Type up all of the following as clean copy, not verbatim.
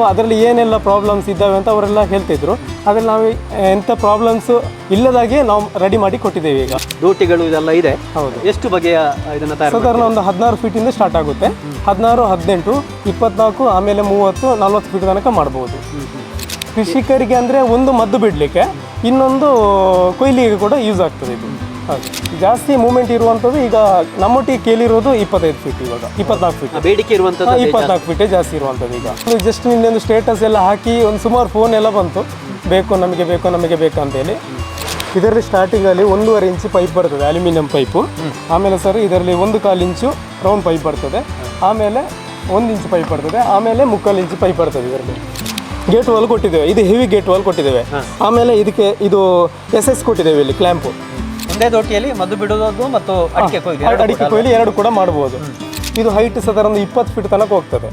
ಅದರಲ್ಲಿ ಏನೆಲ್ಲ ಪ್ರಾಬ್ಲಮ್ಸ್ ಇದ್ದಾವೆ ಅಂತ ಅವರೆಲ್ಲ ಹೇಳ್ತಿದ್ರು. ಅದರಲ್ಲಿ ನಾವು ಎಂಥ ಪ್ರಾಬ್ಲಮ್ಸು ಇಲ್ಲದಾಗೆ ನಾವು ರೆಡಿ ಮಾಡಿ ಕೊಟ್ಟಿದ್ದೇವೆ. ಈಗ ದೋಟಿಗಳು ಇದೆಲ್ಲ ಇದೆ. ಹೌದು. ಎಷ್ಟು ಬಗೆಯ ಇದನ್ನು ತಯಾರು? ಸಾಧಾರಣ ಒಂದು 16 ಫೀಟಿಂದ ಸ್ಟಾರ್ಟ್ ಆಗುತ್ತೆ. 16, 18, 24, ಆಮೇಲೆ 30, 40 ಫೀಟ್ ತನಕ ಮಾಡ್ಬೋದು. ಕೃಷಿಕರಿಗೆ ಅಂದರೆ ಒಂದು ಮದ್ದು ಬಿಡಲಿಕ್ಕೆ, ಇನ್ನೊಂದು ಕೊಯ್ಲಿಗೆ ಕೂಡ ಯೂಸ್ ಆಗ್ತದೆ ಇದು. ಹಾಗೆ ಜಾಸ್ತಿ ಮೂವ್ಮೆಂಟ್ ಇರುವಂಥದ್ದು ಈಗ ನಮ್ಮೊಟ್ಟಿಗೆ ಕೇಳಿರೋದು 25 ಫೀಟ್, ಇವಾಗ 24 ಫೀಟ್ ಬೇಡಿಕೆ ಇರುವಂಥದ್ದು. 24 ಫೀಟೇ ಜಾಸ್ತಿ ಇರುವಂಥದ್ದು. ಈಗ ಜಸ್ಟ್ ನಿನ್ನೊಂದು ಸ್ಟೇಟಸ್ ಎಲ್ಲ ಹಾಕಿ ಒಂದು ಸುಮಾರು ಫೋನ್ ಎಲ್ಲ ಬಂತು, ನಮಗೆ ಬೇಕು ಅಂತೇಳಿ. ಇದರಲ್ಲಿ ಸ್ಟಾರ್ಟಿಂಗಲ್ಲಿ 1.5 ಇಂಚ್ ಪೈಪ್ ಬರ್ತದೆ, ಅಲ್ಯೂಮಿನಿಯಂ ಪೈಪು. ಆಮೇಲೆ ಸರ್ ಇದರಲ್ಲಿ 1/4 ಇಂಚು ರೌಂಡ್ ಪೈಪ್ ಬರ್ತದೆ, ಆಮೇಲೆ 1 ಇಂಚ್ ಪೈಪ್ ಬರ್ತದೆ, ಆಮೇಲೆ 3/4 ಇಂಚ್ ಪೈಪ್ ಬರ್ತದೆ. ಇದರಲ್ಲಿ ಗೇಟ್ ವಾಲ್ ಕೊಟ್ಟಿದ್ದೇವೆ, ಇದು ಹೆವಿ ಗೇಟ್ ವಾಲ್ ಕೊಟ್ಟಿದ್ದೇವೆ. ಆಮೇಲೆ ಇದಕ್ಕೆ ಇದು SS ಕೊಟ್ಟಿದ್ದೇವೆ, ಇಲ್ಲಿ ಕ್ಲ್ಯಾಂಪು. ಒಂದೇ ದೋಟಿಯಲ್ಲಿ ಮದ್ದು ಬಿಡೋದು ಮತ್ತು ಅಡಿಕೆ ಕೊಯ್ಲಿ ಎರಡು ಕೂಡ ಮಾಡ್ಬೋದು. ಇದು ಹೈಟ್ ಸಾಧಾರಣ 20 ಫೀಟ್ ತನಕ ಹೋಗ್ತದೆ.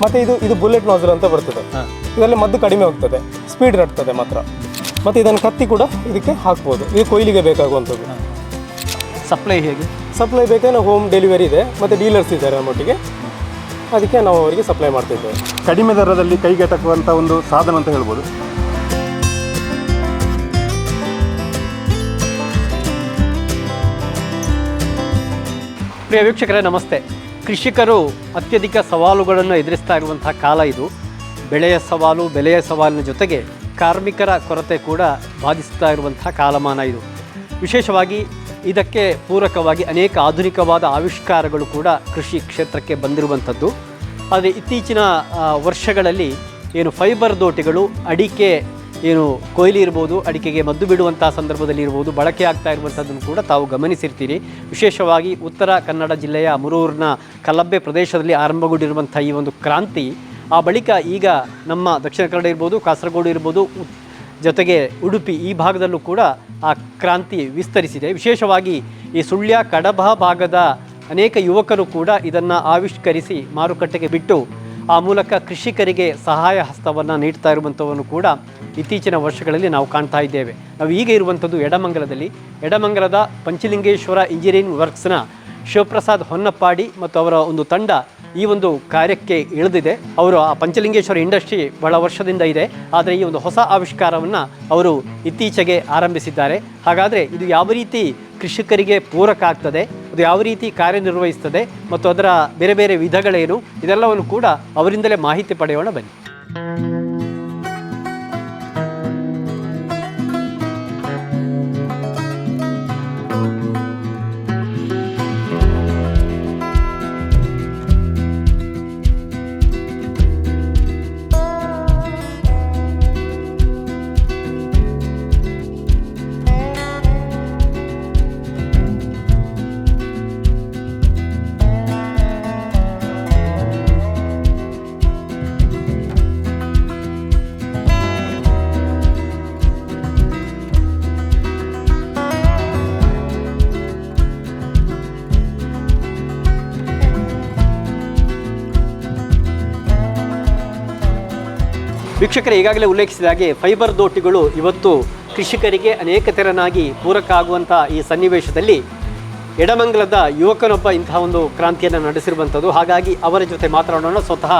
ಮತ್ತು ಇದು ಬುಲೆಟ್ ನಾಜಲ್ ಅಂತ ಬರ್ತದೆ. ಇದರಲ್ಲಿ ಮದ್ದು ಕಡಿಮೆ ಹೋಗ್ತದೆ, ಸ್ಪೀಡ್ ರಟ್ತದೆ ಮಾತ್ರ. ಮತ್ತು ಇದನ್ನು ಕತ್ತಿ ಕೂಡ ಇದಕ್ಕೆ ಹಾಕ್ಬೋದು. ಇದು ಕೊಯ್ಲಿಗೆ ಬೇಕಾಗುವಂಥದ್ದು. ಸಪ್ಲೈ ಹೇಗೆ? ಸಪ್ಲೈ ಬೇಕಾದ್ರೆ ಹೋಮ್ ಡೆಲಿವರಿ ಇದೆ, ಮತ್ತು ಡೀಲರ್ಸ್ ಇದ್ದಾರೆ ನಮ್ಮೊಟ್ಟಿಗೆ, ಅದಕ್ಕೆ ನಾವು ಅವರಿಗೆ ಸಪ್ಲೈ ಮಾಡ್ತಿದ್ದೇವೆ. ಕಡಿಮೆ ದರದಲ್ಲಿ ಕೈಗೆಟಕುವಂಥ ಒಂದು ಸಾಧನ ಅಂತ ಹೇಳ್ಬೋದು. ಪ್ರಿಯ ವೀಕ್ಷಕರೇ ನಮಸ್ತೆ. ಕೃಷಿಕರು ಅತ್ಯಧಿಕ ಸವಾಲುಗಳನ್ನು ಎದುರಿಸ್ತಾ ಇರುವಂತಹ ಕಾಲ ಇದು. ಬೆಳೆಯ ಸವಾಲು, ಬೆಲೆಯ ಸವಾಲಿನ ಜೊತೆಗೆ ಕಾರ್ಮಿಕರ ಕೊರತೆ ಕೂಡ ಬಾಧಿಸ್ತಾ ಇರುವಂತಹ ಕಾಲಮಾನ ಇದು. ವಿಶೇಷವಾಗಿ ಇದಕ್ಕೆ ಪೂರಕವಾಗಿ ಅನೇಕ ಆಧುನಿಕವಾದ ಆವಿಷ್ಕಾರಗಳು ಕೂಡ ಕೃಷಿ ಕ್ಷೇತ್ರಕ್ಕೆ ಬಂದಿರುವಂಥದ್ದು. ಆದರೆ ಇತ್ತೀಚಿನ ವರ್ಷಗಳಲ್ಲಿ ಏನು ಫೈಬರ್ ದೋಟಿಗಳು, ಅಡಿಕೆ ಏನು ಕೊಯ್ಲಿ ಇರ್ಬೋದು, ಅಡಿಕೆಗೆ ಮದ್ದು ಬಿಡುವಂಥ ಸಂದರ್ಭದಲ್ಲಿ ಇರ್ಬೋದು, ಬಳಕೆ ಆಗ್ತಾ ಇರುವಂಥದ್ದನ್ನು ಕೂಡ ತಾವು ಗಮನಿಸಿರ್ತೀರಿ. ವಿಶೇಷವಾಗಿ ಉತ್ತರ ಕನ್ನಡ ಜಿಲ್ಲೆಯ ಮುರೂರಿನ ಕಲ್ಲಬ್ಬೆ ಪ್ರದೇಶದಲ್ಲಿ ಆರಂಭಗೊಂಡಿರುವಂಥ ಈ ಒಂದು ಕ್ರಾಂತಿ ಆ ಬಳಿಕ ಈಗ ನಮ್ಮ ದಕ್ಷಿಣ ಕನ್ನಡ ಇರ್ಬೋದು, ಕಾಸರಗೋಡು ಇರ್ಬೋದು, ಜೊತೆಗೆ ಉಡುಪಿ ಈ ಭಾಗದಲ್ಲೂ ಕೂಡ ಆ ಕ್ರಾಂತಿ ವಿಸ್ತರಿಸಿದೆ. ವಿಶೇಷವಾಗಿ ಈ ಸುಳ್ಯ, ಕಡಬ ಭಾಗದ ಅನೇಕ ಯುವಕರು ಕೂಡ ಇದನ್ನು ಆವಿಷ್ಕರಿಸಿ ಮಾರುಕಟ್ಟೆಗೆ ಬಿಟ್ಟು ಆ ಮೂಲಕ ಕೃಷಿಕರಿಗೆ ಸಹಾಯ ಹಸ್ತವನ್ನು ನೀಡ್ತಾ ಇರುವಂಥವನ್ನು ಕೂಡ ಇತ್ತೀಚಿನ ವರ್ಷಗಳಲ್ಲಿ ನಾವು ಕಾಣ್ತಾ ಇದ್ದೇವೆ. ನಾವು ಈಗ ಇರುವಂಥದ್ದು ಎಡಮಂಗಲದ ಪಂಚಲಿಂಗೇಶ್ವರ ಇಂಜಿನಿಯರಿಂಗ್ ವರ್ಕ್ಸ್ನ ಶಿವಪ್ರಸಾದ್ ಹೊನ್ನಪ್ಪಾಡಿ ಮತ್ತು ಅವರ ಒಂದು ತಂಡ ಈ ಒಂದು ಕಾರ್ಯಕ್ಕೆ ಇಳಿದಿದೆ. ಅವರು ಆ ಪಂಚಲಿಂಗೇಶ್ವರ ಇಂಡಸ್ಟ್ರಿ ಬಹಳ ವರ್ಷದಿಂದ ಇದೆ, ಆದರೆ ಈ ಒಂದು ಹೊಸ ಆವಿಷ್ಕಾರವನ್ನು ಅವರು ಇತ್ತೀಚೆಗೆ ಆರಂಭಿಸಿದ್ದಾರೆ. ಹಾಗಾದರೆ ಇದು ಯಾವ ರೀತಿ ಕೃಷಿಕರಿಗೆ ಪೂರಕ ಆಗ್ತದೆ, ಅದು ಯಾವ ರೀತಿ ಕಾರ್ಯನಿರ್ವಹಿಸ್ತದೆ ಮತ್ತು ಅದರ ಬೇರೆ ಬೇರೆ ವಿಧಗಳೇನು, ಇದೆಲ್ಲವನ್ನು ಕೂಡ ಅವರಿಂದಲೇ ಮಾಹಿತಿ ಪಡೆಯೋಣ ಬನ್ನಿ. ವೀಕ್ಷಕರೇ, ಈಗಾಗಲೇ ಉಲ್ಲೇಖಿಸಿದ ಹಾಗೆ ಫೈಬರ್ ದೋಟಿಗಳು ಇವತ್ತು ಕೃಷಿಕರಿಗೆ ಅನೇಕ ತೆರನಾಗಿ ಪೂರಕ ಆಗುವಂಥ ಈ ಸನ್ನಿವೇಶದಲ್ಲಿ ಎಡಮಂಗಲದ ಯುವಕನೊಬ್ಬ ಇಂತಹ ಒಂದು ಕ್ರಾಂತಿಯನ್ನು ನಡೆಸಿರುವಂಥದ್ದು. ಹಾಗಾಗಿ ಅವರ ಜೊತೆ ಮಾತನಾಡೋಣ. ಸ್ವತಃ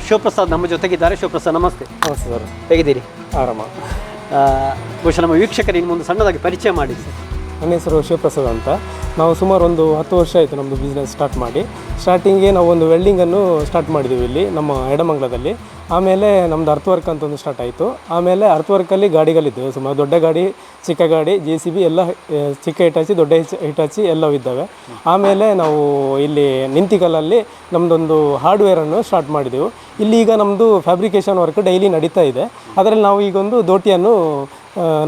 ಶಿವಪ್ರಸಾದ್ ನಮ್ಮ ಜೊತೆಗಿದ್ದಾರೆ. ಶಿವಪ್ರಸಾದ್ ನಮಸ್ತೆ. ನಮಸ್ತೆ ಸರ್, ಹೇಗಿದ್ದೀರಿ? ಆರಾಮ. ಬಹುಶಃ ನಮ್ಮ ವೀಕ್ಷಕರಿಗೆ ಮುಂದೆ ಸಣ್ಣದಾಗಿ ಪರಿಚಯ ಮಾಡಿ ಸರ್. ನನ್ನ ಹೆಸರು ಶಿವಪ್ರಸಾದ್ ಅಂತ. ನಾವು ಸುಮಾರು ಒಂದು 10 ವರ್ಷ ಆಯಿತು ನಮ್ಮದು ಬಿಸ್ನೆಸ್ ಸ್ಟಾರ್ಟ್ ಮಾಡಿ. ಸ್ಟಾರ್ಟಿಂಗ್ಗೆ ನಾವು ಒಂದು ವೆಲ್ಡಿಂಗನ್ನು ಸ್ಟಾರ್ಟ್ ಮಾಡಿದ್ದೀವಿ ಇಲ್ಲಿ ನಮ್ಮ ಎಡಮಂಗಲದಲ್ಲಿ. ಆಮೇಲೆ ನಮ್ಮದು ಅರ್ತ್ ವರ್ಕ್ ಅಂತ ಒಂದು ಸ್ಟಾರ್ಟ್ ಆಯಿತು. ಆಮೇಲೆ ಅರ್ತ್ ವರ್ಕಲ್ಲಿ ಗಾಡಿಗಳಿದ್ದವು ಸುಮಾರು, ದೊಡ್ಡ ಗಾಡಿ, ಚಿಕ್ಕ ಗಾಡಿ, JCB ಎಲ್ಲ, ಚಿಕ್ಕ ಹಿಟಾಚಿ, ದೊಡ್ಡ ಹಿಟಾಚಿ ಎಲ್ಲವೂ ಇದ್ದಾವೆ. ಆಮೇಲೆ ನಾವು ಇಲ್ಲಿ ನಿಂತಿಕಲ್ಲಲ್ಲಿ ನಮ್ಮದೊಂದು ಹಾರ್ಡ್ವೇರನ್ನು ಸ್ಟಾರ್ಟ್ ಮಾಡಿದೆವು. ಇಲ್ಲಿ ಈಗ ನಮ್ಮದು ಫ್ಯಾಬ್ರಿಕೇಷನ್ ವರ್ಕ್ ಡೈಲಿ ನಡೀತಾ ಇದೆ. ಅದರಲ್ಲಿ ನಾವು ಈಗೊಂದು ದೋಟಿಯನ್ನು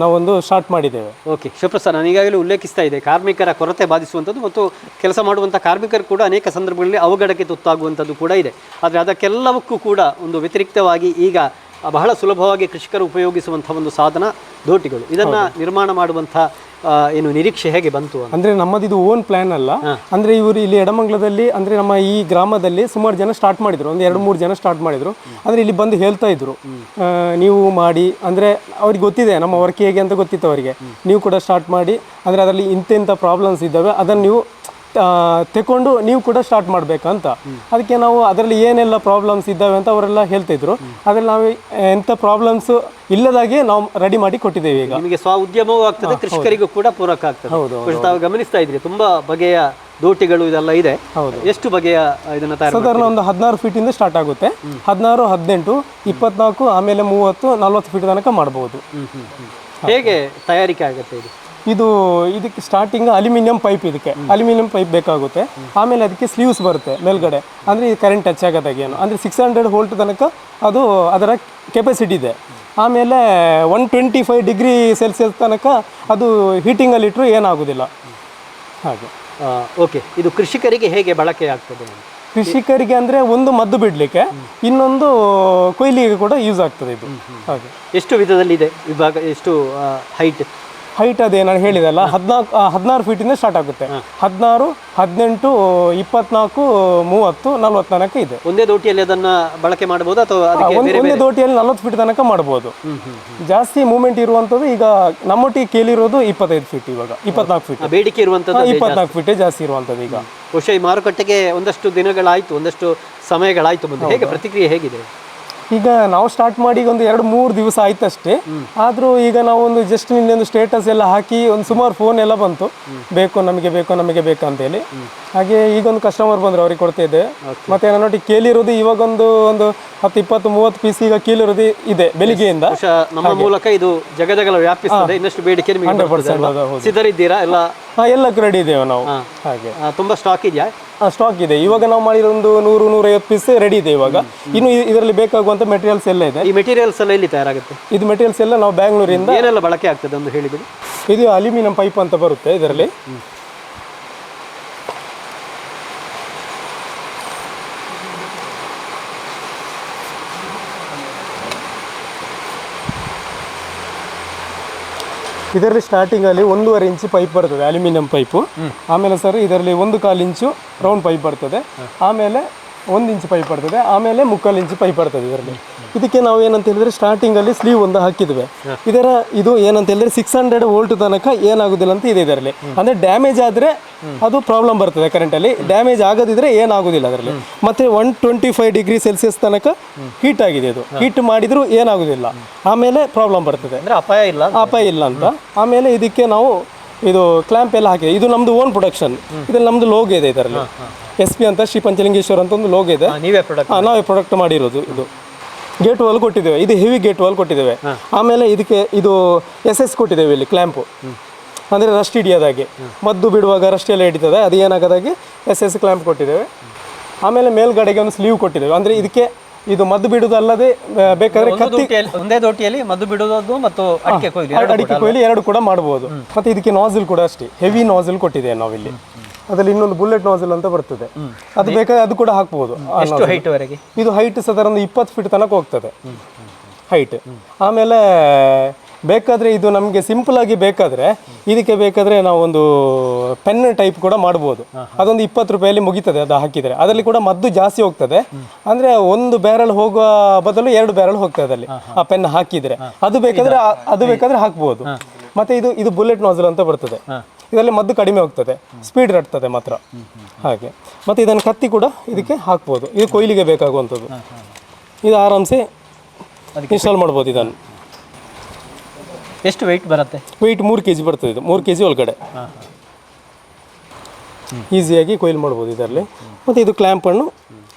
ನಾವೊಂದು ಸ್ಟಾರ್ಟ್ ಮಾಡಿದ್ದೇವೆ. ಓಕೆ ಶಿವಪ್ರಸಾದ್, ನಾನು ಈಗಾಗಲೇ ಉಲ್ಲೇಖಿಸ್ತಾ ಇದೆ ಕಾರ್ಮಿಕರ ಕೊರತೆ ಬಾಧಿಸುವಂಥದ್ದು ಮತ್ತು ಕೆಲಸ ಮಾಡುವಂಥ ಕಾರ್ಮಿಕರು ಕೂಡ ಅನೇಕ ಸಂದರ್ಭಗಳಲ್ಲಿ ಅವಘಡಕ್ಕೆ ತುತ್ತಾಗುವಂಥದ್ದು ಕೂಡ ಇದೆ. ಆದರೆ ಅದಕ್ಕೆಲ್ಲವಕ್ಕೂ ಕೂಡ ಒಂದು ವ್ಯತಿರಿಕ್ತವಾಗಿ ಈಗ ಬಹಳ ಸುಲಭವಾಗಿ ಕೃಷಿಕರು ಉಪಯೋಗಿಸುವಂಥ ಒಂದು ಸಾಧನ ದೋಟಿಗಳು. ಇದನ್ನು ನಿರ್ಮಾಣ ಮಾಡುವಂಥ ಏನು ನಿರೀಕ್ಷೆ ಹೇಗೆ ಬಂತು? ಅಂದರೆ ನಮ್ಮದಿದು ಓನ್ ಪ್ಲ್ಯಾನ್ ಅಲ್ಲ. ಅಂದರೆ ಇವರು ಇಲ್ಲಿ ಎಡಮಂಗಲದಲ್ಲಿ, ಅಂದರೆ ನಮ್ಮ ಈ ಗ್ರಾಮದಲ್ಲಿ ಸುಮಾರು ಜನ ಸ್ಟಾರ್ಟ್ ಮಾಡಿದರು, ಒಂದು 2-3 ಜನ ಸ್ಟಾರ್ಟ್ ಮಾಡಿದರು. ಅಂದರೆ ಇಲ್ಲಿ ಬಂದು ಹೇಳ್ತಾ ಇದ್ರು, ನೀವು ಮಾಡಿ, ಅಂದರೆ ಅವ್ರಿಗೆ ಗೊತ್ತಿದೆ ನಮ್ಮ ವರ್ಕ್ ಹೇಗೆ ಅಂತ ಗೊತ್ತಿತ್ತು ಅವರಿಗೆ, ನೀವು ಕೂಡ ಸ್ಟಾರ್ಟ್ ಮಾಡಿ, ಅಂದರೆ ಅದರಲ್ಲಿ ಇಂಥ ಪ್ರಾಬ್ಲಮ್ಸ್ ಇದ್ದಾವೆ, ಅದನ್ನು ನೀವು ತಗೊಂಡು ನೀವು ಕೂಡ ಸ್ಟಾರ್ಟ್ ಮಾಡಬೇಕಂತ. ಅದಕ್ಕೆ ನಾವು ಅದರಲ್ಲಿ ಏನೆಲ್ಲ ಪ್ರಾಬ್ಲಮ್ಸ್ ಇದ್ದಾವೆ ಅಂತ ಅವರೆಲ್ಲ ಹೇಳ್ತಿದ್ರು. ಅದರಲ್ಲಿ ನಾವು ಎಂಥ ಪ್ರಾಬ್ಲಮ್ಸ್ ಇಲ್ಲದಾಗೆ ನಾವು ರೆಡಿ ಮಾಡಿ ಕೊಟ್ಟಿದ್ದೇವೆ. ಈಗ ನಿಮಗೆ ಸ್ವ ಉದ್ಯಮವೂ ಆಗ್ತದೆ, ಕೃಷಿಕರಿಗೂ ಕೂಡ ಪೂರಕ ಆಗ್ತದೆ. ಹೌದು. ತಾವು ಗಮನಿಸ್ತಾ ಇದ್ರಿ ತುಂಬಾ ಬಗೆಯ ದೋಟಿಗಳು ಇದೆಲ್ಲ ಇದೆ. ಹೌದು. ಎಷ್ಟು ಬಗೆಯ ಇದನ್ನ ತಯಾರು ಸಾಧಾರಣ ಒಂದು 16 ಫೀಟಿಂದ ಸ್ಟಾರ್ಟ್ ಆಗುತ್ತೆ. 16, 18, 24, ಆಮೇಲೆ 30, 40 ಫೀಟ್ ತನಕ ಮಾಡ್ಬೋದು. ಹೇಗೆ ತಯಾರಿಕೆ ಆಗುತ್ತೆ ಇದು? ಇದಕ್ಕೆ ಸ್ಟಾರ್ಟಿಂಗ್ ಅಲ್ಯೂಮಿನಿಯಂ ಪೈಪ್, ಇದಕ್ಕೆ ಅಲ್ಯೂಮಿನಿಯಂ ಪೈಪ್ ಬೇಕಾಗುತ್ತೆ. ಆಮೇಲೆ ಅದಕ್ಕೆ ಸ್ಲೀವ್ಸ್ ಬರುತ್ತೆ ಮೇಲ್ಗಡೆ, ಅಂದರೆ ಈ ಕರೆಂಟ್ ಟಚ್ ಆಗೋದಾಗ ಏನು ಅಂದರೆ 600 ವೋಲ್ಟ್ ತನಕ ಅದು ಅದರ ಕೆಪಾಸಿಟಿ ಇದೆ. ಆಮೇಲೆ 125 ಡಿಗ್ರಿ ಸೆಲ್ಸಿಯಸ್ ತನಕ ಅದು ಹೀಟಿಂಗಲ್ಲಿ ಇಟ್ಟರು ಏನಾಗೋದಿಲ್ಲ. ಹಾಗೆ. ಓಕೆ, ಇದು ಕೃಷಿಕರಿಗೆ ಹೇಗೆ ಬಳಕೆ ಆಗ್ತದೆ? ಕೃಷಿಕರಿಗೆ ಅಂದರೆ ಒಂದು ಮದ್ದು ಬಿಡಲಿಕ್ಕೆ, ಇನ್ನೊಂದು ಕೊಯ್ಲಿಗೆ ಕೂಡ ಯೂಸ್ ಆಗ್ತದೆ ಇದು. ಹಾಗೆ. ಎಷ್ಟು ವಿಧದಲ್ಲಿ ಇದೆ ವಿಭಾಗ? ಎಷ್ಟು ಹೈಟ್ ಅದೇ ನಾನು ಹೇಳಿದಲ್ಲ, 16 ಫೀಟಿಂದ ಸ್ಟಾರ್ಟ್ ಆಗುತ್ತೆ. 16, 18, 24, 30, 40 ತನಕ ಇದೆ. ಒಂದೇ ದೋಟಿಯಲ್ಲಿ ಅದನ್ನ ಬಳಕೆ ಮಾಡಬಹುದು ಅಥವಾ ಒಂದೇ ದೋಟಿಯಲ್ಲಿ 40 ಫೀಟ್ ತನಕ ಮಾಡಬಹುದು. ಜಾಸ್ತಿ ಮೂವ್ಮೆಂಟ್ ಇರುವಂಥದ್ದು ಈಗ ನಮ್ಮೊಟ್ಟಿಗೆ ಕೇಳಿರೋದು 25 ಫೀಟ್, ಇವಾಗ 24 ಫೀಟ್ ಬೇಡಿಕೆ ಇರುವಂಥದ್ದು. 24 ಫೀಟೇ ಜಾಸ್ತಿ ಇರುವಂಥದ್ದು ಈಗ. ಬಹುಶಃ ಈ ಮಾರುಕಟ್ಟೆಗೆ ಒಂದಷ್ಟು ದಿನಗಳಾಯ್ತು, ಒಂದಷ್ಟು ಸಮಯಗಳಾಯ್ತು ಬಂದು. ಹೇಗೆ ಪ್ರತಿಕ್ರಿಯೆ ಹೇಗಿದೆ? ಈಗ ನಾವು ಸ್ಟಾರ್ಟ್ ಮಾಡಿ ಒಂದು 2-3 ದಿವಸ ಆಯ್ತಷ್ಟೇ. ಆದರೂ ಈಗ ನಾವು ಒಂದು ಜಸ್ಟ್ ನಿನ್ನೆ ಸ್ಟೇಟಸ್ ಎಲ್ಲ ಹಾಕಿ ಒಂದು ಸುಮಾರು ಫೋನ್ ಎಲ್ಲ ಬಂತು, ನಮಗೆ ಬೇಕು ಅಂತೇಳಿ. ಹಾಗೆ ಈಗ ಒಂದು ಕಸ್ಟಮರ್ ಬಂದರು, ಅವ್ರಿಗೆ ಕೊಡ್ತಿದ್ದೆ. ಮತ್ತೆ ನನ್ನೊಟ್ಟಿಗೆ ಕೇಳಿರೋದು ಇವಾಗ ಒಂದು 10-20-30 ಪೀಸ್ ಈಗ ಕೇಳಿರೋದು ಇದೆ ಬೆಳಿಗ್ಗೆಯಿಂದ. ನಮ್ಮ ಮೂಲಕ ಇದು ಜಗಜಗಲ ವ್ಯಾಪಿಸ್ತದೆ. ಇನ್ನಷ್ಟು ಬೇಡಿಕೆ 100% ಸಿದ್ಧರಿದ್ದೀರಾ? ಎಲ್ಲ ರೆಡಿ ಇದ್ದೇವೆ ನಾವು. ಹಾಗೆ ತುಂಬಾ ಸ್ಟಾಕ್ ಇದೆಯಾ? ಸ್ಟಾಕ್ ಇದೆ. ಇವಾಗ ನಾವು ಮಾಡಿರೋ ಒಂದು 100-150 ಪೀಸ್ ರೆಡಿ ಇದೆ ಇವಾಗ. ಇನ್ನು ಇದರಲ್ಲಿ ಬೇಕಾಗುವಂತ ಮೆಟೀರಿಯಲ್ಸ್ ಎಲ್ಲ ಇದೆ. ಈ ಮೆಟೀರಿಯಲ್ಸ್ ಎಲ್ಲ ಎಲ್ಲಿ ತಯಾರಾಗುತ್ತೆ? ಇದು ಮೆಟೀರಿಯಲ್ಸ್ ಎಲ್ಲ ನಾವು ಬ್ಯಾಂಗ್ಳೂರಿಂದ. ಏನೆಲ್ಲ ಬಳಕೆ ಆಗ್ತದೆ ಒಂದು ಹೇಳಿಬಿಡಿ. ಇದು ಅಲ್ಯೂಮಿನಿಯಂ ಪೈಪ್ ಅಂತ ಬರುತ್ತೆ ಇದರಲ್ಲಿ. ಇದರಲ್ಲಿ ಸ್ಟಾರ್ಟಿಂಗ್ ಅಲ್ಲಿ 1.5 ಇಂಚ್ ಪೈಪ್ ಬರ್ತದೆ, ಅಲ್ಯೂಮಿನಿಯಂ ಪೈಪು. ಆಮೇಲೆ ಸರ್ ಇದರಲ್ಲಿ 1/4 ಇಂಚು ರೌಂಡ್ ಪೈಪ್ ಬರ್ತದೆ. ಆಮೇಲೆ 1 ಇಂಚ್ ಪೈಪ್ ಬರ್ತದೆ. ಆಮೇಲೆ 3/4 ಇಂಚ್ ಪೈಪ್ ಬರ್ತದೆ ಇದರಲ್ಲಿ. ಇದಕ್ಕೆ ನಾವು ಏನಂತ ಹೇಳಿದ್ರೆ ಸ್ಟಾರ್ಟಿಂಗ್ ಅಲ್ಲಿ ಸ್ಲೀವ್ ಒಂದು ಹಾಕಿದ್ವಿ. ಇದು ಏನಂತ ಹೇಳಿದ್ರೆ 600 ವೋಲ್ಟ್ ತನಕ ಏನಾಗುದಿಲ್ಲ ಅಂತ ಇದೆ ಇದರಲ್ಲಿ. ಅಂದ್ರೆ ಡ್ಯಾಮೇಜ್ ಆದ್ರೆ ಅದು ಪ್ರಾಬ್ಲಮ್ ಬರ್ತದೆ ಕರೆಂಟ್ ಅಲ್ಲಿ. ಡ್ಯಾಮೇಜ್ ಆಗದಿದ್ರೆ ಏನಾಗುದಿಲ್ಲ ಅದರಲ್ಲಿ. ಮತ್ತೆ 125 ಡಿಗ್ರಿ ಸೆಲ್ಸಿಯಸ್ ತನಕ ಹೀಟ್ ಆಗಿದೆ. ಇದು ಹೀಟ್ ಮಾಡಿದ್ರು ಏನಾಗುದಿಲ್ಲ, ಆಮೇಲೆ ಪ್ರಾಬ್ಲಮ್ ಬರ್ತದೆ, ಅಪಾಯ ಇಲ್ಲ ಅಂತ. ಆಮೇಲೆ ಇದಕ್ಕೆ ನಾವು ಇದು ಕ್ಲ್ಯಾಂಪ್ ಎಲ್ಲ ಹಾಕಿದೆ. ಇದು ನಮ್ದು ಓನ್ ಪ್ರೊಡಕ್ಷನ್. ಇದ್ರಲ್ಲಿ ನಮ್ದು ಲೋಗೋ ಇದೆ ಇದರಲ್ಲಿ, SP ಅಂತ, ಶ್ರೀ ಪಂಚಲಿಂಗೇಶ್ವರ ಅಂತ ಒಂದು ಲೋಗೋ ಇದೆ. ನಾವೇ ಪ್ರಾಡಕ್ಟ್ ಮಾಡಿರೋದು. ಇದು ಗೇಟ್ ವಾಲ್ ಕೊಟ್ಟಿದ್ದೇವೆ, ಇದು ಹೆವಿ ಗೇಟ್ ವಾಲ್ ಕೊಟ್ಟಿದ್ದೇವೆ. ಆಮೇಲೆ ಇದಕ್ಕೆ ಇದು SS ಕೊಟ್ಟಿದ್ದೇವೆ ಇಲ್ಲಿ ಕ್ಲ್ಯಾಂಪು, ಅಂದರೆ ರಸ್ಟ್ ಹಿಡಿಯೋದಾಗೆ. ಮದ್ದು ಬಿಡುವಾಗ ರಸ್ಟ್ ಎಲ್ಲ ಹಿಡಿತದೆ, ಅದು ಏನಾಗೋದಾಗೆ SS ಕ್ಲ್ಯಾಂಪ್ ಕೊಟ್ಟಿದ್ದೇವೆ. ಆಮೇಲೆ ಮೇಲ್ಗಡೆಗೆ ಒಂದು ಸ್ಲೀವ್ ಕೊಟ್ಟಿದ್ದೇವೆ. ಅಂದರೆ ಇದಕ್ಕೆ ಇದು ಮದ್ದು ಬಿಡುವುದು ಅಲ್ಲದೆ ಬೇಕಾದ್ರೆ ಒಂದೇ ದೋಟಿಯಲ್ಲಿ ಮದ್ದು ಬಿಡುವುದು ಮತ್ತು ಅಡಿಕೆ ಕೊಯ್ಲಿ ಎರಡು ಕೂಡ ಮಾಡಬಹುದು. ಮತ್ತೆ ಇದಕ್ಕೆ ನಾಸಿಲ್ ಕೂಡ ಅಷ್ಟೇ ಹೆವಿ ನಾಸಿಲ್ ಕೊಟ್ಟಿದ್ದೇವೆ ನಾವಿಲ್ಲಿ. ಅದರಲ್ಲಿ ಇನ್ನೊಂದು ಬುಲೆಟ್ ನಾಸಿಲ್ ಅಂತ ಬರ್ತದೆ, ಅದು ಬೇಕಾದ್ರೆ ಅದು ಕೂಡ ಹಾಕ್ಬಹುದು. ಇದು ಹೈಟ್ ಸಾಧಾರಣ 20 ಫೀಟ್ ತನಕ ಹೋಗ್ತದೆ ಹೈಟ್. ಆಮೇಲೆ ಬೇಕಾದರೆ ಇದು ನಮಗೆ ಸಿಂಪಲ್ ಆಗಿ ಬೇಕಾದರೆ ಇದಕ್ಕೆ ಬೇಕಾದರೆ ನಾವು ಒಂದು ಪೆನ್ ಟೈಪ್ ಕೂಡ ಮಾಡ್ಬೋದು. ಅದೊಂದು 20 ರೂಪಾಯಲ್ಲಿ ಮುಗಿತದೆ ಅದು ಹಾಕಿದರೆ. ಅದರಲ್ಲಿ ಕೂಡ ಮದ್ದು ಜಾಸ್ತಿ ಹೋಗ್ತದೆ. ಅಂದರೆ ಒಂದು ಬ್ಯಾರಲ್ ಹೋಗುವ ಬದಲು 2 ಬ್ಯಾರಲ್ ಹೋಗ್ತದೆ ಅಲ್ಲಿ ಆ ಪೆನ್ ಹಾಕಿದರೆ. ಅದು ಬೇಕಾದರೆ ಹಾಕ್ಬೋದು. ಮತ್ತೆ ಇದು ಬುಲೆಟ್ ನಾಸಲ್ ಅಂತ ಬರ್ತದೆ. ಇದರಲ್ಲಿ ಮದ್ದು ಕಡಿಮೆ ಹೋಗ್ತದೆ, ಸ್ಪೀಡ್ ರಟ್ತದೆ ಮಾತ್ರ ಹಾಗೆ. ಮತ್ತು ಇದನ್ನು ಕತ್ತಿ ಕೂಡ ಇದಕ್ಕೆ ಹಾಕ್ಬೋದು. ಇದು ಕೊಯ್ಲಿಗೆ ಬೇಕಾಗುವಂಥದ್ದು. ಇದು ಆರಾಮ್ಸೆ ಇನ್ಸ್ಟಾಲ್ ಮಾಡ್ಬೋದು. ಇದನ್ನು ಎಷ್ಟು ವೆಯ್ಟ್ ಬರುತ್ತೆ? ವೆಯ್ಟ್ 3 kg ಬರ್ತದೆ. ಇದು 3 kg ಒಳಗಡೆ ಈಸಿಯಾಗಿ ಕೊಯ್ಲು ಮಾಡ್ಬೋದು ಇದರಲ್ಲಿ. ಮತ್ತು ಇದು ಕ್ಲ್ಯಾಂಪನ್ನು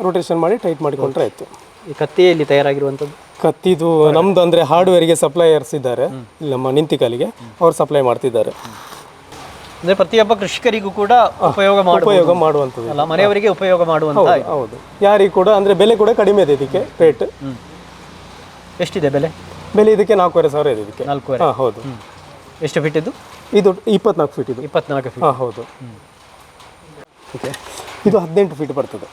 ರೊಟೇಷನ್ ಮಾಡಿ ಟೈಟ್ ಮಾಡಿಕೊಂಡ್ರೆ ಆಯಿತು. ಈ ಕತ್ತಿಯಲ್ಲಿ ತಯಾರಾಗಿರುವಂಥದ್ದು ಕತ್ತಿದು ನಮ್ಮದು ಅಂದರೆ ಹಾರ್ಡ್ವೇರಿಗೆ ಸಪ್ಲೈಯರ್ಸ್ ಇದ್ದಾರೆ ಇಲ್ಲಿ ನಮ್ಮ ನಿಂತಿಕಲ್ಲಿಗೆ, ಅವ್ರು ಸಪ್ಲೈ ಮಾಡ್ತಿದ್ದಾರೆ. ಅಂದರೆ ಪ್ರತಿಯೊಬ್ಬ ಕೃಷಿಕರಿಗೂ ಕೂಡ ಉಪಯೋಗ ಮಾಡುವಂಥದ್ದು ಅಲ್ಲ, ಮನೆಯವರಿಗೆ ಉಪಯೋಗ ಮಾಡುವಂಥ. ಹೌದು, ಯಾರಿಗೂ ಕೂಡ. ಅಂದರೆ ಬೆಲೆ ಕೂಡ ಕಡಿಮೆ ಇದೆ ಇದಕ್ಕೆ. ರೇಟ್ ಎಷ್ಟಿದೆ ಬೆಲೆ? ಇದಕ್ಕೆ 4,500 ಇದೆ ಇದಕ್ಕೆ. 4,500? ಹಾಂ ಹೌದು. ಎಷ್ಟು ಫೀಟ್ ಇದು? ಇದು 24 ಫೀಟ್. ಇದು 24 ಫೀಟ್. ಹಾಂ ಹೌದು. ಓಕೆ, ಇದು 18 ಫೀಟ್ ಬರ್ತದೆ.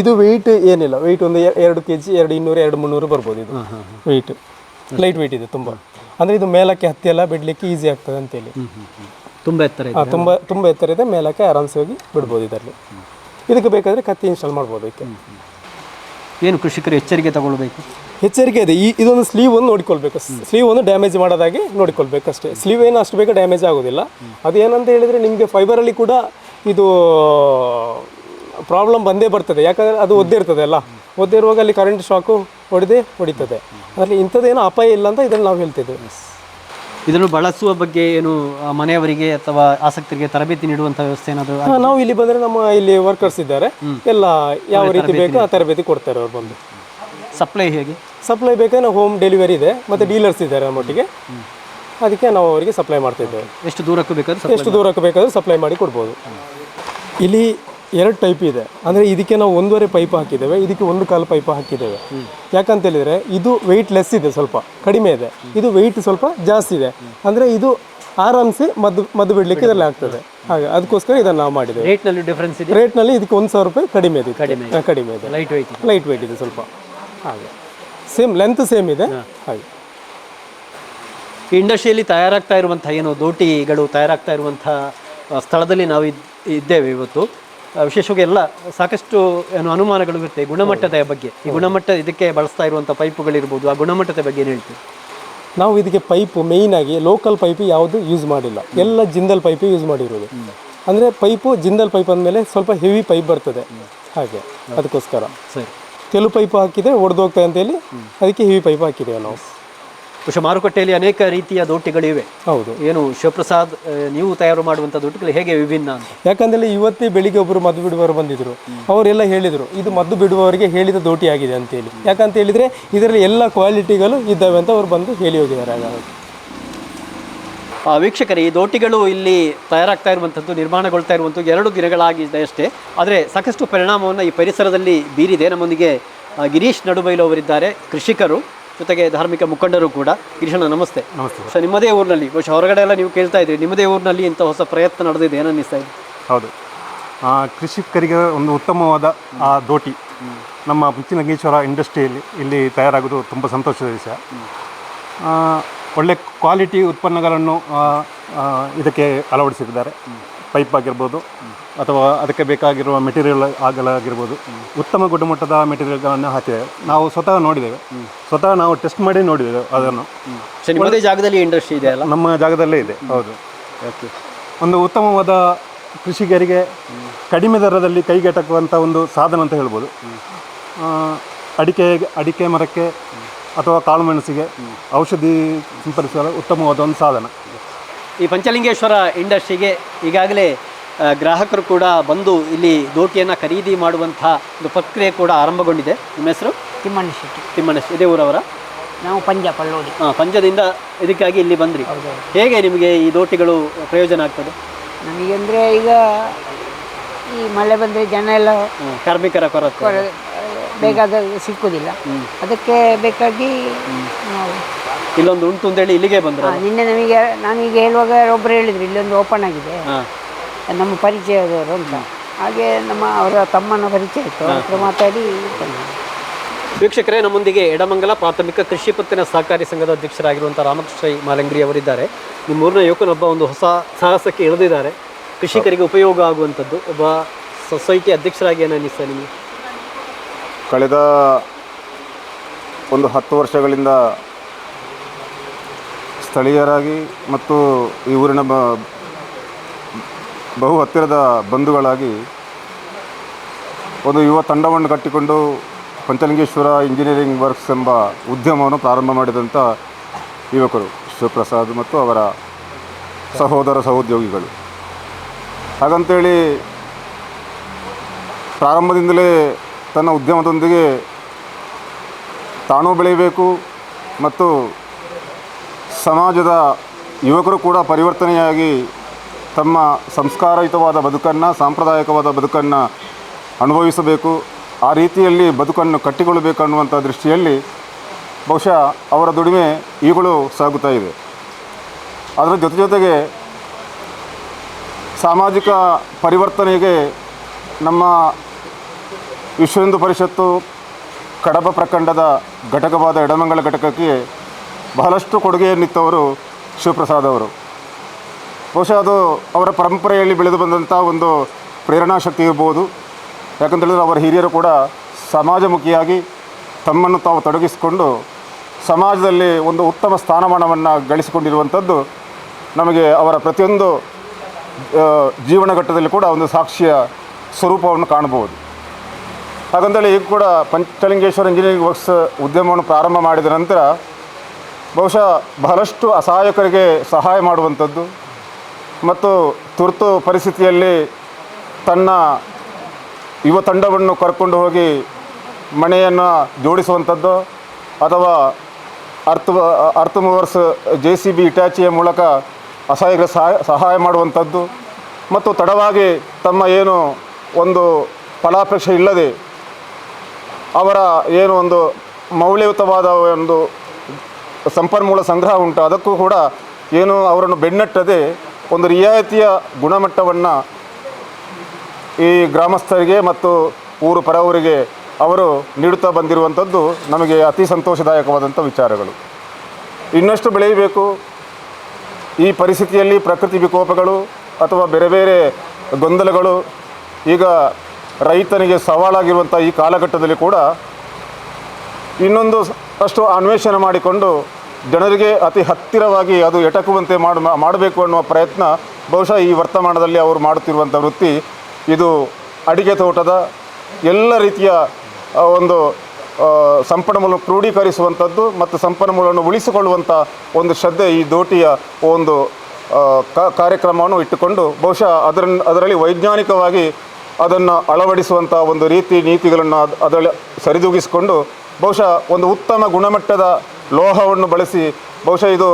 ಇದು ವೆಯ್ಟ್ ಏನಿಲ್ಲ, ವೆಯ್ಟ್ ಒಂದು 2 kg, 200, 200-300 ಬರ್ಬೋದು. ಇದು ವೆಯ್ಟ್ ಲೈಟ್ ವೆಯ್ಟ್ ಇದೆ ತುಂಬ. ಅಂದರೆ ಇದು ಮೇಲಕ್ಕೆ ಹತ್ತಿ ಎಲ್ಲ ಬಿಡಲಿಕ್ಕೆ ಈಸಿ ಆಗ್ತದೆ ಅಂತೇಳಿ. ತುಂಬ ಎತ್ತರ ಇದೆ. ತುಂಬ ಎತ್ತರ ಇದೆ, ಮೇಲಕ್ಕೆ ಆರಾಮ್ಸೆ ಹೋಗಿ ಬಿಡ್ಬೋದು ಇದರಲ್ಲಿ. ಇದಕ್ಕೆ ಬೇಕಾದರೆ ಕತ್ತಿ ಇನ್ಸ್ಟಾಲ್ ಮಾಡ್ಬೋದು. ಇದಕ್ಕೆ ಏನು ಕೃಷಿಕರು ಎಚ್ಚರಿಕೆ ತಗೊಳ್ಬೇಕು? ಎಚ್ಚರಿಕೆ ಇದೆ. ಇದೊಂದು ಸ್ಲೀವ್ ಒಂದು ನೋಡಿಕೊಳ್ಬೇಕು. ಸ್ಲೀವ್ ಒಂದು ಡ್ಯಾಮೇಜ್ ಮಾಡೋದಾಗಿ ನೋಡಿಕೊಳ್ಬೇಕು ಅಷ್ಟೇ. ಸ್ಲೀವ್ ಏನು ಅಷ್ಟು ಬೇಗ ಡ್ಯಾಮೇಜ್ ಆಗೋದಿಲ್ಲ. ಅದೇನಂತ ಹೇಳಿದರೆ ನಿಮಗೆ ಫೈಬರಲ್ಲಿ ಕೂಡ ಇದು ಪ್ರಾಬ್ಲಮ್ ಬಂದೇ ಬರ್ತದೆ. ಯಾಕಂದರೆ ಅದು ಒದ್ದೆ ಇರ್ತದೆ ಅಲ್ಲ, ಒದ್ದೆ ಇರುವಾಗ ಅಲ್ಲಿ ಕರೆಂಟ್ ಶಾಕು ಹೊಡಿತದೆ. ಅದರಲ್ಲಿ ಇಂಥದ್ದೇನೋ ಅಪಾಯ ಇಲ್ಲ ಅಂತ ಇದನ್ನು ನಾವು ಹೇಳ್ತಿದ್ದೇವೆ. ಇದನ್ನು ಬಳಸುವ ಬಗ್ಗೆ ಏನು ಮನೆಯವರಿಗೆ ಅಥವಾ ಆಸಕ್ತರಿಗೆ ತರಬೇತಿ ನೀಡುವಂಥ ವ್ಯವಸ್ಥೆ ಏನಾದರೂ? ನಾವು ಇಲ್ಲಿ ಬಂದರೆ ನಮ್ಮ ಇಲ್ಲಿ ವರ್ಕರ್ಸ್ ಇದ್ದಾರೆ, ಎಲ್ಲ ಯಾವ ರೀತಿ ಬೇಕೋ ಆ ತರಬೇತಿ ಕೊಡ್ತಾರೆ ಅವ್ರು ಬಂದು. ಸಪ್ಲೈ ಹೇಗೆ? ಸಪ್ಲೈ ಬೇಕಾದ್ರೆ ನಾವು ಹೋಮ್ ಡೆಲಿವರಿ ಇದೆ, ಮತ್ತು ಡೀಲರ್ಸ್ ಇದ್ದಾರೆ ನಮ್ಮೊಟ್ಟಿಗೆ, ಅದಕ್ಕೆ ನಾವು ಅವರಿಗೆ ಸಪ್ಲೈ ಮಾಡ್ತಿದ್ದೇವೆ. ಎಷ್ಟು ದೂರಕ್ಕೂ ಬೇಕಾದ್ರೆ ಎಷ್ಟು ದೂರಕ್ಕೆ ಬೇಕಾದರೂ ಸಪ್ಲೈ ಮಾಡಿ ಕೊಡ್ಬೋದು. ಇಲ್ಲಿ 2 ಟೈಪ್ ಇದೆ. ಅಂದರೆ ಇದಕ್ಕೆ ನಾವು 1.5 ಪೈಪ್ ಹಾಕಿದ್ದೇವೆ, ಇದಕ್ಕೆ 1.25 ಪೈಪ್ ಹಾಕಿದ್ದೇವೆ. ಯಾಕಂತೇಳಿದರೆ ಇದು ವೆಯ್ಟ್ ಲೆಸ್ ಇದೆ, ಸ್ವಲ್ಪ ಕಡಿಮೆ ಇದೆ. ಇದು ವೆಯ್ಟ್ ಸ್ವಲ್ಪ ಜಾಸ್ತಿ ಇದೆ. ಅಂದರೆ ಇದು ಆರಾಮ್ಸೆ ಮದ್ದು ಬಿಡಲಿಕ್ಕೆ ಇದರಲ್ಲಿ ಆಗ್ತದೆ. ಹಾಗೆ ಅದಕ್ಕೋಸ್ಕರ ಇದನ್ನು ನಾವು ಮಾಡಿದ್ದೇವೆ. ರೇಟ್ನಲ್ಲಿ ಡಿಫ್ರೆನ್ಸ್ ಇದೆ? ರೇಟ್ನಲ್ಲಿ ಇದಕ್ಕೆ 1,000 ರೂಪಾಯಿ ಕಡಿಮೆ ಇದೆ. ಕಡಿಮೆ ಇದೆ, ಲೈಟ್ ವೆಯ್ಟ್ ಇದೆ ಸ್ವಲ್ಪ. ಹಾಗೆ ಸೇಮ್ ಲೆಂತ್ ಸೇಮ್ ಇದೆ. ಹಾಗೆ ಈ ಇಂಡಸ್ಟ್ರಿಯಲ್ಲಿ ತಯಾರಾಗ್ತಾ ಇರುವಂಥ ಏನು ದೋಟಿಗಳು ತಯಾರಾಗ್ತಾ ಇರುವಂಥ ಸ್ಥಳದಲ್ಲಿ ನಾವು ಇದ್ದೇವೆ ಇವತ್ತು. ವಿಶೇಷವಾಗಿ ಎಲ್ಲ ಸಾಕಷ್ಟು ಏನು ಅನುಮಾನಗಳು ಇರುತ್ತೆ ಗುಣಮಟ್ಟದ ಬಗ್ಗೆ. ಈ ಗುಣಮಟ್ಟ ಇದಕ್ಕೆ ಬಳಸ್ತಾ ಇರುವಂಥ ಪೈಪುಗಳಿರ್ಬೋದು, ಆ ಗುಣಮಟ್ಟದ ಬಗ್ಗೆ ಏನು ಹೇಳ್ತೀವಿ? ನಾವು ಇದಕ್ಕೆ ಪೈಪು ಮೇಯ್ನಾಗಿ ಲೋಕಲ್ ಪೈಪು ಯಾವುದು ಯೂಸ್ ಮಾಡಿಲ್ಲ, ಎಲ್ಲ ಜಿಂದಲ್ ಪೈಪೇ ಯೂಸ್ ಮಾಡಿರೋದು. ಅಂದರೆ ಪೈಪು ಜಿಂದಲ್ ಪೈಪ್ ಅಂದಮೇಲೆ ಸ್ವಲ್ಪ ಹೆವಿ ಪೈಪ್ ಬರ್ತದೆ, ಹಾಗೆ ಅದಕ್ಕೋಸ್ಕರ ಸರಿ ಕೆಲವು ಪೈಪು ಹಾಕಿದರೆ ಒಡೆದೋಗ್ತದೆ ಅಂತೇಳಿ ಅದಕ್ಕೆ ಹೆವಿ ಪೈಪ್ ಹಾಕಿದ್ದೇವೆ ನಾವು. ಬಹುಶಃ ಮಾರುಕಟ್ಟೆಯಲ್ಲಿ ಅನೇಕ ರೀತಿಯ ದೋಟಿಗಳಿವೆ. ಹೌದು. ಏನು ಶಿವಪ್ರಸಾದ್ ನೀವು ತಯಾರು ಮಾಡುವಂಥ ದೋಟಿಗಳು ಹೇಗೆ ವಿಭಿನ್ನ ಅಂತ? ಯಾಕಂದರೆ ಇವತ್ತೇ ಬೆಳಿಗ್ಗೆ ಒಬ್ಬರು ಮದ್ದು ಬಿಡುವವರು ಬಂದಿದ್ದರು, ಅವರೆಲ್ಲ ಹೇಳಿದರು ಇದು ಮದ್ದು ಬಿಡುವವರಿಗೆ ಹೇಳಿದ ದೋಟಿ ಆಗಿದೆ ಅಂತೇಳಿ. ಯಾಕಂತ ಹೇಳಿದರೆ ಇದರಲ್ಲಿ ಎಲ್ಲ ಕ್ವಾಲಿಟಿಗಳು ಇದ್ದಾವೆ ಅಂತ ಅವರು ಬಂದು ಹೇಳಿ ಹೋಗಿದ್ದಾರೆ. ಹಾಗಾಗಿ ವೀಕ್ಷಕರೇ, ಈ ದೋಟಿಗಳು ಇಲ್ಲಿ ತಯಾರಾಗ್ತಾ ಇರುವಂಥದ್ದು, ನಿರ್ಮಾಣಗೊಳ್ತಾ ಇರುವಂಥದ್ದು 2 ದಿನಗಳಾಗಿದೆ ಅಷ್ಟೇ. ಆದರೆ ಸಾಕಷ್ಟು ಪರಿಣಾಮವನ್ನು ಈ ಪರಿಸರದಲ್ಲಿ ಬೀರಿದೆ. ನಮ್ಮೊಂದಿಗೆ ಗಿರೀಶ್ ನಡುಬೈಲು ಅವರಿದ್ದಾರೆ, ಕೃಷಿಕರು, ಜೊತೆಗೆ ಧಾರ್ಮಿಕ ಮುಖಂಡರು ಕೂಡ. ಗಿರೀಶಣ್ಣ ನಮಸ್ತೆ. ನಮಸ್ತೆ. ಸೊ ನಿಮ್ಮದೇ ಊರಿನಲ್ಲಿ, ಬಹುಶಃ ಹೊರಗಡೆ ಎಲ್ಲ ನೀವು ಕೇಳ್ತಾ ಇದ್ದೀರಿ, ನಿಮ್ಮದೇ ಊರಿನಲ್ಲಿ ಇಂಥ ಹೊಸ ಪ್ರಯತ್ನ ನಡೆದಿದೆ, ಏನು ಅನ್ನಿಸ್ತಾ ಇದೆ? ಹೌದು, ಕೃಷಿಕರಿಗೆ ಒಂದು ಉತ್ತಮವಾದ ದೋಟಿ ನಮ್ಮ ಪಂಚಲಿಂಗೇಶ್ವರ ಇಂಡಸ್ಟ್ರಿಯಲ್ಲಿ ಇಲ್ಲಿ ತಯಾರಾಗೋದು ತುಂಬ ಸಂತೋಷದ ವಿಷಯ. ಒಳ್ಳೆ ಕ್ವಾಲಿಟಿ ಉತ್ಪನ್ನಗಳನ್ನು ಇದಕ್ಕೆ ಅಳವಡಿಸಿದ್ದಾರೆ. ಪೈಪ್ ಆಗಿರ್ಬೋದು ಅಥವಾ ಅದಕ್ಕೆ ಬೇಕಾಗಿರುವ ಮೆಟೀರಿಯಲ್ ಆಗಲಾಗಿರ್ಬೋದು, ಉತ್ತಮ ಗುಣಮಟ್ಟದ ಮೆಟೀರಿಯಲ್ಗಳನ್ನು ಹಾಕಿದ್ದೇವೆ. ನಾವು ಸ್ವತಃ ನೋಡಿದ್ದೇವೆ, ಸ್ವತಃ ನಾವು ಟೆಸ್ಟ್ ಮಾಡಿ ನೋಡಿದ್ದೇವೆ ಅದನ್ನು. ನಿಮ್ಮದೇ ಜಾಗದಲ್ಲಿ ಇಂಡಸ್ಟ್ರಿ ಇದೆ ಅಲ್ಲ? ನಮ್ಮ ಜಾಗದಲ್ಲೇ ಇದೆ. ಹೌದು. ಒಂದು ಉತ್ತಮವಾದ ಕೃಷಿಕರಿಗೆ ಕಡಿಮೆ ದರದಲ್ಲಿ ಕೈಗೆಟಕುವಂಥ ಒಂದು ಸಾಧನ ಅಂತ ಹೇಳ್ಬೋದು. ಅಡಿಕೆ ಮರಕ್ಕೆ ಅಥವಾ ಕಾಳುಮೆಣಸಿಗೆ ಔಷಧಿ ಸಿಂಪಡಿಸಲು ಉತ್ತಮವಾದ ಒಂದು ಸಾಧನ. ಈ ಪಂಚಲಿಂಗೇಶ್ವರ ಇಂಡಸ್ಟ್ರಿಗೆ ಈಗಾಗಲೇ ಗ್ರಾಹಕರು ಕೂಡ ಬಂದು ಇಲ್ಲಿ ದೋಟಿಯನ್ನು ಖರೀದಿ ಮಾಡುವಂಥ ಒಂದು ಪ್ರಕ್ರಿಯೆ ಕೂಡ ಆರಂಭಗೊಂಡಿದೆ. ನಿಮ್ಮ ಹೆಸರು? ತಿಮ್ಮಣ್ಣ ಶೆಟ್ಟಿ. ಇದೇ ಊರವರ? ನಾವು ಪಂಜ ಪಲ್ಲೋಡಿ. ಪಂಜದಿಂದ ಇದಕ್ಕಾಗಿ ಇಲ್ಲಿ ಬಂದ್ರಿ. ಹೇಗೆ ನಿಮಗೆ ಈ ದೋಟಿಗಳು ಪ್ರಯೋಜನ ಆಗ್ತದೆ? ನಮಗೆ ಅಂದರೆ ಈಗ ಈ ಮಳೆ ಬಂದರೆ ಜನ ಎಲ್ಲ ಕಾರ್ಮಿಕರ ಕೊರತೆ ಬೇಕಾದ ಸಿಕ್ಕುವುದಿಲ್ಲ, ಅದಕ್ಕೆ ಬೇಕಾಗಿ ನಾವು ಇಲ್ಲೊಂದು ಉಂಟು ಅಂತೇಳಿ ಇಲ್ಲಿಗೆ ಬಂದ್ರೆ. ನಿನ್ನೆ ನಾನೀಗ ಹೇಳುವಾಗ ಒಬ್ಬರು ಹೇಳಿದ್ರು ಇಲ್ಲೊಂದು ಓಪನ್ ಆಗಿದೆ ನಮ್ಮ ಪರಿಚಯದವರು ಅಂತ. ಹಾಗೆ ಅವರ ತಮ್ಮನ ಪರಿಚಯ ಇತ್ತು, ಹತ್ರ ಮಾತಾಡಿ. ವೀಕ್ಷಕರೇ, ನಮ್ಮೊಂದಿಗೆ ಎಡಮಂಗಲ ಪ್ರಾಥಮಿಕ ಕೃಷಿ ಪತ್ತಿನ ಸಹಕಾರಿ ಸಂಘದ ಅಧ್ಯಕ್ಷರಾಗಿರುವಂಥ ರಾಮಕೃಷ್ಣ ಮಾಲಂಗ್ರಿ ಅವರಿದ್ದಾರೆ. ನಿಮ್ಮೂರಿನ ಯುವಕನೊಬ್ಬ ಒಂದು ಹೊಸ ಸಾಹಸಕ್ಕೆ ಇಳಿದಿದ್ದಾರೆ, ಕೃಷಿಕರಿಗೆ ಉಪಯೋಗ ಆಗುವಂಥದ್ದು. ಒಬ್ಬ ಸೊಸೈಟಿ ಅಧ್ಯಕ್ಷರಾಗಿ ಏನು ಅನ್ನಿಸ್ತಾ ನಿಮಗೆ? ಕಳೆದ ಒಂದು 10 ವರ್ಷಗಳಿಂದ ಸ್ಥಳೀಯರಾಗಿ ಮತ್ತು ಈ ಊರಿನ ಬಹು ಹತ್ತಿರದ ಬಂಧುಗಳಾಗಿ ಒಂದು ಯುವ ತಂಡವನ್ನು ಕಟ್ಟಿಕೊಂಡು ಪಂಚಲಿಂಗೇಶ್ವರ ಇಂಜಿನಿಯರಿಂಗ್ ವರ್ಕ್ಸ್ ಎಂಬ ಉದ್ಯಮವನ್ನು ಪ್ರಾರಂಭ ಮಾಡಿದಂಥ ಯುವಕರು ಶಿವಪ್ರಸಾದ್ ಮತ್ತು ಅವರ ಸಹೋದ್ಯೋಗಿಗಳು. ಹಾಗಂತೇಳಿ ಪ್ರಾರಂಭದಿಂದಲೇ ತನ್ನ ಉದ್ಯಮದೊಂದಿಗೆ ತಾನೂ ಬೆಳೆಯಬೇಕು ಮತ್ತು ಸಮಾಜದ ಯುವಕರು ಕೂಡ ಪರಿವರ್ತನೆಯಾಗಿ ತಮ್ಮ ಸಂಸ್ಕಾರಯುತವಾದ ಬದುಕನ್ನು, ಸಾಂಪ್ರದಾಯಿಕವಾದ ಬದುಕನ್ನು ಅನುಭವಿಸಬೇಕು, ಆ ರೀತಿಯಲ್ಲಿ ಬದುಕನ್ನು ಕಟ್ಟಿಕೊಳ್ಳಬೇಕು ಅನ್ನುವಂಥ ದೃಷ್ಟಿಯಲ್ಲಿ ಬಹುಶಃ ಅವರ ದುಡಿಮೆ ಈಗಲೂ ಸಾಗುತ್ತಾ ಇದೆ. ಅದರ ಜೊತೆಗೆ ಸಾಮಾಜಿಕ ಪರಿವರ್ತನೆಗೆ ನಮ್ಮ ವಿಶ್ವ ಹಿಂದೂ ಪರಿಷತ್ತು ಕಡಬ ಪ್ರಖಂಡದ ಘಟಕವಾದ ಎಡಮಂಗಲ ಘಟಕಕ್ಕೆ ಬಹಳಷ್ಟು ಕೊಡುಗೆಯನ್ನಿತ್ತವರು ಶಿವಪ್ರಸಾದ್ ಅವರು. ಬಹುಶಃ ಅದು ಅವರ ಪರಂಪರೆಯಲ್ಲಿ ಬೆಳೆದು ಬಂದಂಥ ಒಂದು ಪ್ರೇರಣಾಶಕ್ತಿ ಇರ್ಬೋದು. ಯಾಕಂತೇಳಿದ್ರೆ ಅವರ ಹಿರಿಯರು ಕೂಡ ಸಮಾಜಮುಖಿಯಾಗಿ ತಮ್ಮನ್ನು ತಾವು ತೊಡಗಿಸಿಕೊಂಡು ಸಮಾಜದಲ್ಲಿ ಒಂದು ಉತ್ತಮ ಸ್ಥಾನಮಾನವನ್ನು ಗಳಿಸಿಕೊಂಡಿರುವಂಥದ್ದು ನಮಗೆ ಅವರ ಪ್ರತಿಯೊಂದು ಜೀವನ ಘಟ್ಟದಲ್ಲಿ ಕೂಡ ಒಂದು ಸಾಕ್ಷಿಯ ಸ್ವರೂಪವನ್ನು ಕಾಣಬಹುದು. ಹಾಗಂತೇಳಿ ಈಗ ಕೂಡ ಪಂಚಲಿಂಗೇಶ್ವರ ಇಂಜಿನಿಯರಿಂಗ್ ವರ್ಕ್ಸ್ ಉದ್ಯಮವನ್ನು ಪ್ರಾರಂಭ ಮಾಡಿದ ನಂತರ ಬಹುಶಃ ಬಹಳಷ್ಟು ಅಸಹಾಯಕರಿಗೆ ಸಹಾಯ ಮಾಡುವಂಥದ್ದು ಮತ್ತು ತುರ್ತು ಪರಿಸ್ಥಿತಿಯಲ್ಲಿ ತನ್ನ ಯುವ ತಂಡವನ್ನು ಕರ್ಕೊಂಡು ಹೋಗಿ ಮನೆಯನ್ನು ಜೋಡಿಸುವಂಥದ್ದು ಅಥವಾ ಅರ್ತ್ ಮೂವರ್ಸ್ JCB ಇಟಾಚಿಯ ಮೂಲಕ ಅಸಹಾಯಕರ ಸಹಾಯ ಮಾಡುವಂಥದ್ದು ಮತ್ತು ತಡವಾಗಿ ತಮ್ಮ ಏನು ಒಂದು ಫಲಾಪೇಕ್ಷೆ ಇಲ್ಲದೆ ಅವರ ಏನು ಒಂದು ಮೌಲ್ಯಯುತವಾದ ಒಂದು ಸಂಪನ್ಮೂಲ ಸಂಗ್ರಹ ಉಂಟು ಅದಕ್ಕೂ ಕೂಡ ಏನು ಅವರನ್ನು ಬೆನ್ನಟ್ಟದೆ ಒಂದು ರಿಯಾಯಿತಿಯ ಗುಣಮಟ್ಟವನ್ನು ಈ ಗ್ರಾಮಸ್ಥರಿಗೆ ಮತ್ತು ಊರು ಪರವರಿಗೆ ಅವರು ನೀಡುತ್ತಾ ಬಂದಿರುವಂಥದ್ದು ನಮಗೆ ಅತಿ ಸಂತೋಷದಾಯಕವಾದಂಥ ವಿಚಾರಗಳು. ಇನ್ನಷ್ಟು ಬೆಳೆಯಬೇಕು. ಈ ಪರಿಸ್ಥಿತಿಯಲ್ಲಿ ಪ್ರಕೃತಿ ವಿಕೋಪಗಳು ಅಥವಾ ಬೇರೆ ಬೇರೆ ಗೊಂದಲಗಳು ಈಗ ರೈತನಿಗೆ ಸವಾಲಾಗಿರುವಂಥ ಈ ಕಾಲಘಟ್ಟದಲ್ಲಿ ಕೂಡ ಇನ್ನೊಂದು ಅಷ್ಟು ಅನ್ವೇಷಣೆ ಮಾಡಿಕೊಂಡು ಜನರಿಗೆ ಅತಿ ಹತ್ತಿರವಾಗಿ ಅದು ಎಟಕುವಂತೆ ಮಾಡಬೇಕು ಅನ್ನುವ ಪ್ರಯತ್ನ ಬಹುಶಃ ಈ ವರ್ತಮಾನದಲ್ಲಿ ಅವರು ಮಾಡುತ್ತಿರುವಂಥ ವೃತ್ತಿ ಇದು ಅಡಿಕೆ ತೋಟದ ಎಲ್ಲ ರೀತಿಯ ಒಂದು ಸಂಪನ್ಮೂಲ ಕ್ರೋಢೀಕರಿಸುವಂಥದ್ದು ಮತ್ತು ಸಂಪನ್ಮೂಲವನ್ನು ಉಳಿಸಿಕೊಳ್ಳುವಂಥ ಒಂದು ಶ್ರದ್ಧೆ ಈ ದೋಟಿಯ ಒಂದು ಕಾರ್ಯಕ್ರಮವನ್ನು ಇಟ್ಟುಕೊಂಡು ಬಹುಶಃ ಅದರಲ್ಲಿ ವೈಜ್ಞಾನಿಕವಾಗಿ ಅದನ್ನು ಅಳವಡಿಸುವಂಥ ಒಂದು ನೀತಿಗಳನ್ನು ಅದರಲ್ಲಿ ಸರಿದೂಗಿಸಿಕೊಂಡು ಬಹುಶಃ ಒಂದು ಉತ್ತಮ ಗುಣಮಟ್ಟದ ಲೋಹವನ್ನು ಬಳಸಿ ಬಹುಶಃ ಇದು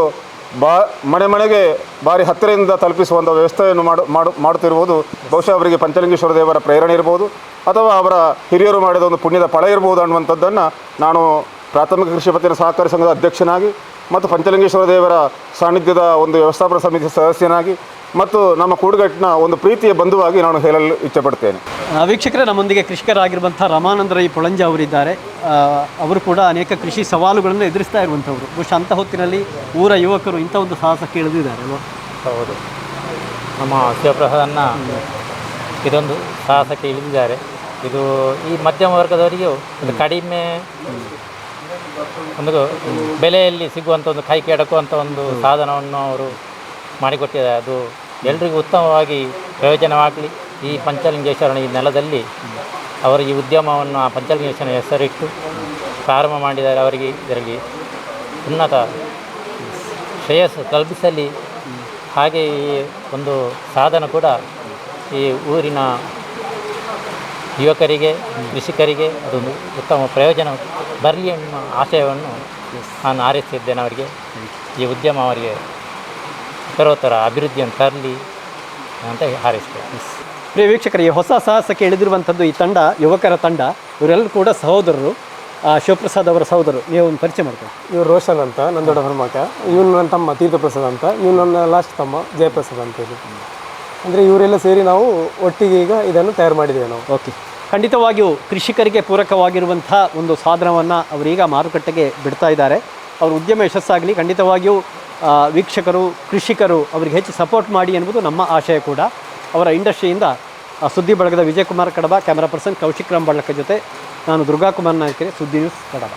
ಮನೆ ಮನೆಗೆ ಭಾರಿ ಹತ್ತಿರದಿಂದ ತಲುಪಿಸುವಂಥ ವ್ಯವಸ್ಥೆಯನ್ನು ಮಾಡುತ್ತಿರುವುದು ಬಹುಶಃ ಅವರಿಗೆ ಪಂಚಲಿಂಗೇಶ್ವರ ದೇವರ ಪ್ರೇರಣೆ ಇರ್ಬೋದು ಅಥವಾ ಅವರ ಹಿರಿಯರು ಮಾಡಿದ ಒಂದು ಪುಣ್ಯದ ಫಲ ಇರ್ಬೋದು ಅನ್ನುವಂಥದ್ದನ್ನು ನಾನು ಪ್ರಾಥಮಿಕ ಕೃಷಿ ಪತ್ತಿನ ಸಹಕಾರಿ ಸಂಘದ ಅಧ್ಯಕ್ಷನಾಗಿ ಮತ್ತು ಪಂಚಲಿಂಗೇಶ್ವರ ದೇವರ ಸಾನ್ನಿಧ್ಯದ ಒಂದು ವ್ಯವಸ್ಥಾಪನಾ ಸಮಿತಿ ಸದಸ್ಯನಾಗಿ ಮತ್ತು ನಮ್ಮ ಕೂಡುಗಟ್ಟಿನ ಒಂದು ಪ್ರೀತಿಯ ಬಂಧುವಾಗಿ ನಾನು ಹೇಳಲು ಇಚ್ಛೆಪಡ್ತೇನೆ. ವೀಕ್ಷಕರೇ, ನಮ್ಮೊಂದಿಗೆ ಕೃಷಿಕರಾಗಿರುವಂಥ ರಾಮಾನಂದ ರೈ ಪೊಳಂಜ ಅವರಿದ್ದಾರೆ. ಅವರು ಕೂಡ ಅನೇಕ ಕೃಷಿ ಸವಾಲುಗಳನ್ನು ಎದುರಿಸ್ತಾ ಇರುವಂಥವ್ರು. ಬಹುಶಃ ಅಂಥ ಹೊತ್ತಿನಲ್ಲಿ ಊರ ಯುವಕರು ಇಂಥ ಒಂದು ಸಾಹಸಕ್ಕೆ ಇಳಿದಿದ್ದಾರೆ ಅಲ್ವಾ? ಹೌದು, ನಮ್ಮ ಶಿವಪ್ರಸಾದನ್ನ ಇದೊಂದು ಸಾಹಸಕ್ಕೆ ಇಳಿದಿದ್ದಾರೆ. ಇದು ಈ ಮಧ್ಯಮ ವರ್ಗದವರಿಗೂ ಒಂದು ಕಡಿಮೆ ಒಂದು ಬೆಲೆಯಲ್ಲಿ ಸಿಗುವಂಥ ಒಂದು ಕೈ ಕೆಡಕುವಂಥ ಒಂದು ಸಾಧನವನ್ನು ಅವರು ಮಾಡಿಕೊಟ್ಟಿದ್ದಾರೆ. ಅದು ಎಲ್ರಿಗೂ ಉತ್ತಮವಾಗಿ ಪ್ರಯೋಜನವಾಗಲಿ. ಈ ಪಂಚಲಿಂಗೇಶ್ವರನ ಈ ನೆಲದಲ್ಲಿ ಅವರು ಈ ಉದ್ಯಮವನ್ನು ಆ ಪಂಚಲಿಂಗೇಶ್ವರನ ಹೆಸರಿಟ್ಟು ಪ್ರಾರಂಭ ಮಾಡಿದ್ದಾರೆ. ಅವರಿಗೆ ಇದರಲ್ಲಿ ಉನ್ನತ ಶ್ರೇಯಸ್ಸು ಕಲ್ಪಿಸಲಿ. ಹಾಗೆ ಈ ಒಂದು ಸಾಧನ ಕೂಡ ಈ ಊರಿನ ಯುವಕರಿಗೆ, ಕೃಷಿಕರಿಗೆ ಅದೊಂದು ಉತ್ತಮ ಪ್ರಯೋಜನ ಬರಲಿ ಎನ್ನುವ ಆಶಯವನ್ನು ನಾನು ಹಾರೈಸಿದ್ದೇನೆ. ಅವರಿಗೆ ಈ ಉದ್ಯಮ ಅವರಿಗೆ ಉತ್ತರೋತ್ತರ ಅಭಿವೃದ್ಧಿಯನ್ನು ತರಲಿ ಅಂತ ಹಾರೈಸ್ತೇನೆ. ಪ್ರಿಯ ವೀಕ್ಷಕರೇ, ಈ ಹೊಸ ಸಾಹಸಕ್ಕೆ ಇಳಿದಿರುವಂಥದ್ದು ಈ ತಂಡ, ಯುವಕರ ತಂಡ. ಇವರೆಲ್ಲರೂ ಕೂಡ ಸಹೋದರರು. ಶಿವಪ್ರಸಾದ್ ಅವರ ಸಹೋದರರು. ನೀವು ಒಂದು ಪರಿಚಯ ಮಾಡ್ತಾರೆ. ಇವರು ರೋಷನ್ ಅಂತ, ನನ್ನ ದೊಡ್ಡ ಹನುಮಕ. ಇವನು ನನ್ನ ತಮ್ಮ ತೀರ್ಥಪ್ರಸಾದ್ ಅಂತ, ಇವನು ನನ್ನ ಲಾಸ್ಟ್ ತಮ್ಮ ಜಯಪ್ರಸಾದ್ ಅಂತ ಹೇಳಿ. ಅಂದರೆ ಇವರೆಲ್ಲ ಸೇರಿ ನಾವು ಒಟ್ಟಿಗೆ ಈಗ ಇದನ್ನು ತಯಾರು ಮಾಡಿದ್ದೇವೆ ನಾವು. ಓಕೆ, ಖಂಡಿತವಾಗಿಯೂ ಕೃಷಿಕರಿಗೆ ಪೂರಕವಾಗಿರುವಂಥ ಒಂದು ಸಾಧನವನ್ನು ಅವರೀಗ ಮಾರುಕಟ್ಟೆಗೆ ಬಿಡ್ತಾ ಇದ್ದಾರೆ. ಅವ್ರ ಉದ್ಯಮ ಯಶಸ್ಸಾಗಲಿ. ಖಂಡಿತವಾಗಿಯೂ ವೀಕ್ಷಕರು, ಕೃಷಿಕರು ಅವರಿಗೆ ಹೆಚ್ಚು ಸಪೋರ್ಟ್ ಮಾಡಿ ಎನ್ನುವುದು ನಮ್ಮ ಆಶಯ ಕೂಡ. ಅವರ ಇಂಡಸ್ಟ್ರಿಯಿಂದ ಸುದ್ದಿ ಬಳಗದ ವಿಜಯಕುಮಾರ್ ಕಡಬ, ಕ್ಯಾಮರಾ ಪರ್ಸನ್ ಕೌಶಿಕ್ ರಾಮ್ ಬಳ್ಳಕ ಜೊತೆ ನಾನು ದುರ್ಗಾಕುಮಾರ್ ನಾಯಕರೇ, ಸುದ್ದಿ ನ್ಯೂಸ್ ಕಡಬ.